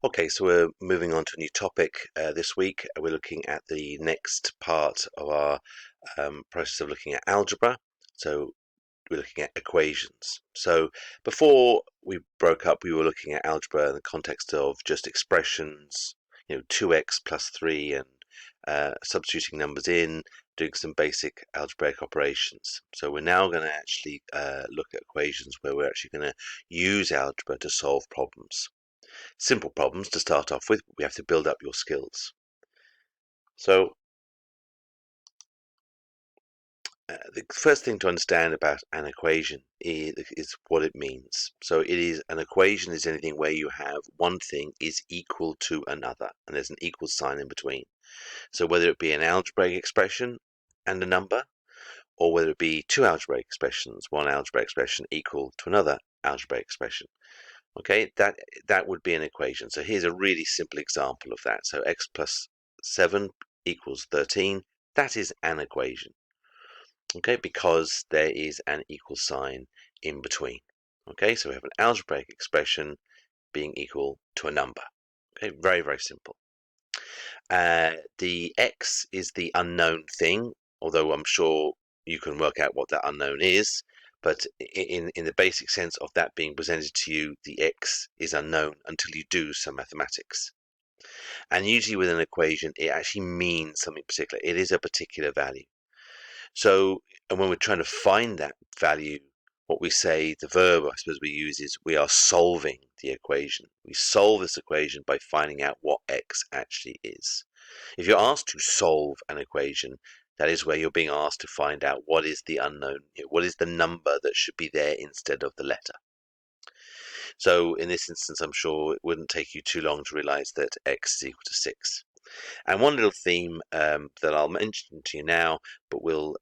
Okay, so we're moving on to a new topic this week. We're looking at the next part of our process of looking at algebra. So we're looking at equations. So before we broke up, we were looking at algebra in the context of just expressions, 2x plus 3 and substituting numbers in, doing some basic algebraic operations. So we're now going to actually look at equations where we're actually going to use algebra to solve problems. Simple problems to start off with. We have to build up your skills. So the first thing to understand about an equation is what it means. So an equation is anything where you have one thing is equal to another, and there's an equal sign in between. So whether it be an algebraic expression and a number, or whether it be two algebraic expressions, one algebraic expression equal to another algebraic expression. Okay, that would be an equation. So here's a really simple example of that. So x plus 7 equals 13. That is an equation. Okay, because there is an equal sign in between. Okay, so we have an algebraic expression being equal to a number. Okay, very, very simple. The x is the unknown thing, although I'm sure you can work out what that unknown is. But in the basic sense of that being presented to you, the x is unknown until you do some mathematics. And usually with an equation, it actually means something particular. It is a particular value. So, and when we're trying to find that value, what we say, the verb I suppose we use is we are solving the equation. We solve this equation by finding out what x actually is. If you're asked to solve an equation, that is where you're being asked to find out what is the unknown, what is the number that should be there instead of the letter. So in this instance, I'm sure it wouldn't take you too long to realize that x is equal to 6. And one little theme that I'll mention to you now, but we'll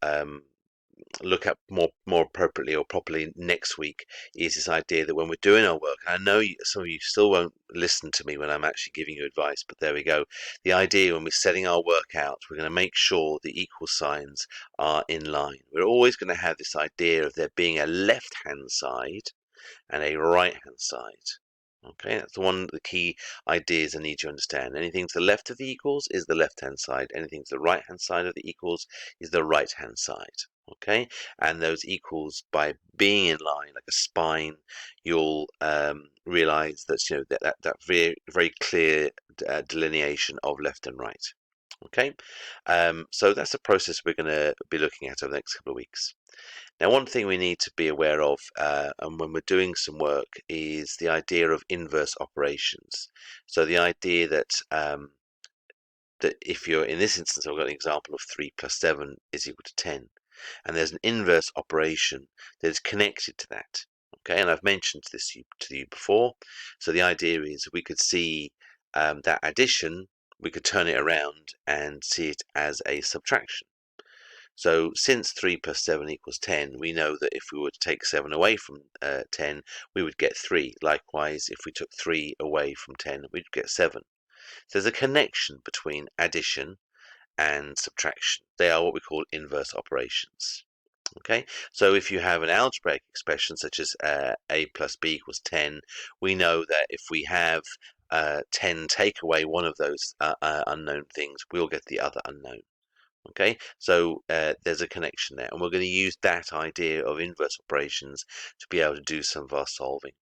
look at more appropriately or properly next week, is this idea that when we're doing our work, and I know some of you still won't listen to me when I'm actually giving you advice, but there we go. The idea when we're setting our work out, we're going to make sure the equal signs are in line. We're always going to have this idea of there being a left-hand side and a right-hand side. Okay, that's one of the key ideas I need to understand. Anything to the left of the equals is the left-hand side. Anything to the right-hand side of the equals is the right-hand side. Okay, and those equals, by being in line like a spine, you'll realize that that very, very clear delineation of left and right. Okay, so that's the process we're going to be looking at over the next couple of weeks. Now, one thing we need to be aware of, and when we're doing some work, is the idea of inverse operations. So the idea that that if you're, in this instance, I've got an example of 3 plus 7 is equal to 10, and there's an inverse operation that is connected to that. Okay, and I've mentioned this to you before. So the idea is we could see that addition, we could turn it around and see it as a subtraction. So since 3 plus 7 equals 10, we know that if we were to take 7 away from 10, we would get 3. Likewise, if we took 3 away from 10, we'd get 7. So there's a connection between addition and subtraction. They are what we call inverse operations. Okay, so if you have an algebraic expression such as a plus b equals 10, we know that if we have 10 take away one of those unknown things, we'll get the other unknown. Okay, so there's a connection there, and we're going to use that idea of inverse operations to be able to do some of our solving.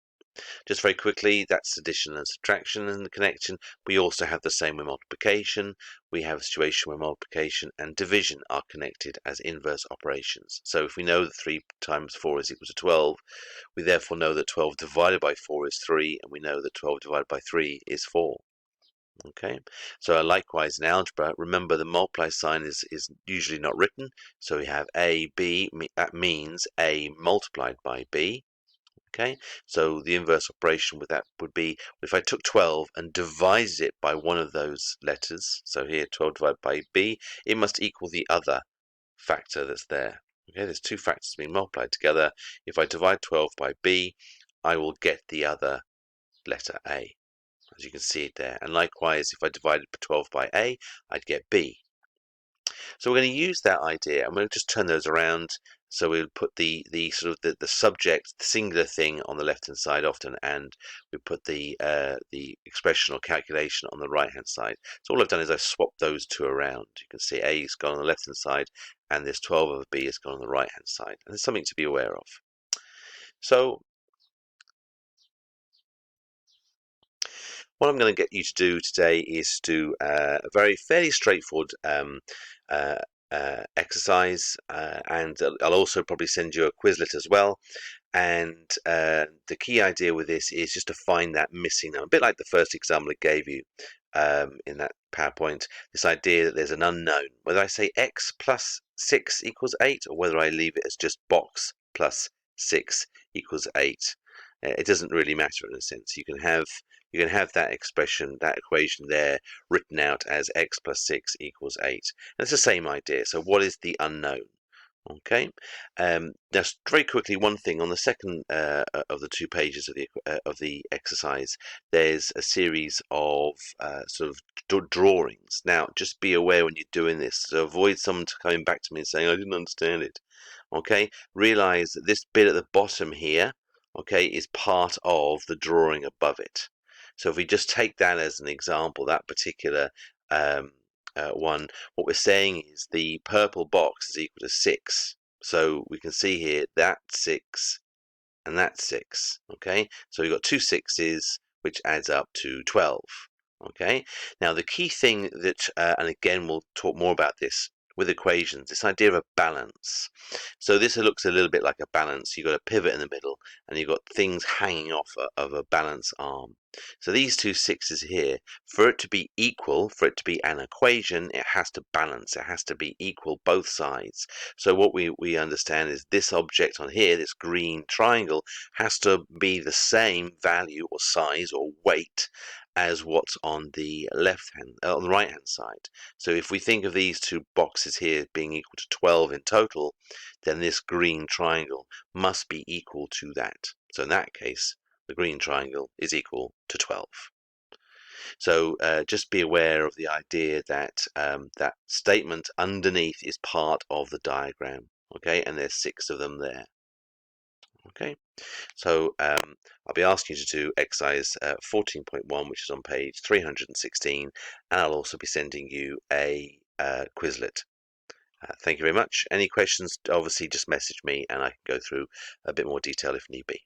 Just very quickly, that's addition and subtraction and the connection. We also have the same with multiplication. We have a situation where multiplication and division are connected as inverse operations. So if we know that 3 times 4 is equal to 12, we therefore know that 12 divided by 4 is 3, and we know that 12 divided by 3 is 4. Okay, so likewise in algebra, remember the multiply sign is usually not written. So we have a, b, that means a multiplied by b. Okay, so the inverse operation with that would be if I took 12 and divided it by one of those letters, so here 12 divided by b, it must equal the other factor that's there. Okay, there's two factors being multiplied together. If I divide 12 by b, I will get the other letter a, as you can see it there. And likewise, if I divided 12 by a, I'd get b. So we're going to use that idea, and we'll just turn those around. So we'll put the sort of the subject, the singular thing on the left hand side often, and we put the expression or calculation on the right hand side. So all I've done is I've swapped those two around. You can see A has gone on the left hand side, and this 12 over B has gone on the right hand side. And there's something to be aware of. So what I'm going to get you to do today is to a very fairly straightforward uh, exercise, and I'll also probably send you a Quizlet as well. And the key idea with this is just to find that missing number, a bit like the first example I gave you in that PowerPoint. This idea that there's an unknown, whether I say x plus 6 equals 8, or whether I leave it as just box plus 6 equals 8. It doesn't really matter in a sense. You can have that expression, that equation there, written out as x plus 6 equals 8. And it's the same idea. So what is the unknown? Okay. Just very quickly, one thing on the second of the 2 pages of the exercise, there's a series of sort of drawings. Now, just be aware when you're doing this to avoid someone coming back to me and saying I didn't understand it. Okay. Realize that this bit at the bottom here, okay, is part of the drawing above it. So if we just take that as an example, that particular one, what we're saying is the purple box is equal to 6. So we can see here that 6 and that 6. Okay, so we've got two 6's, which adds up to 12. Okay, now the key thing that, and again we'll talk more about this with equations, this idea of a balance. So this looks a little bit like a balance. You've got a pivot in the middle, and you've got things hanging off of a balance arm. So these two 6's here, for it to be equal, for it to be an equation, it has to balance. It has to be equal both sides. So what we understand is this object on here, this green triangle, has to be the same value or size or weight as what's on the on the right hand side. So if we think of these two boxes here being equal to 12 in total, then this green triangle must be equal to that. So in that case, the green triangle is equal to 12. So just be aware of the idea that that statement underneath is part of the diagram. Okay, and there's 6 of them there. Okay, so I'll be asking you to do exercise 14.1, which is on page 316, and I'll also be sending you a Quizlet. Thank you very much. Any questions, obviously just message me and I can go through a bit more detail if need be.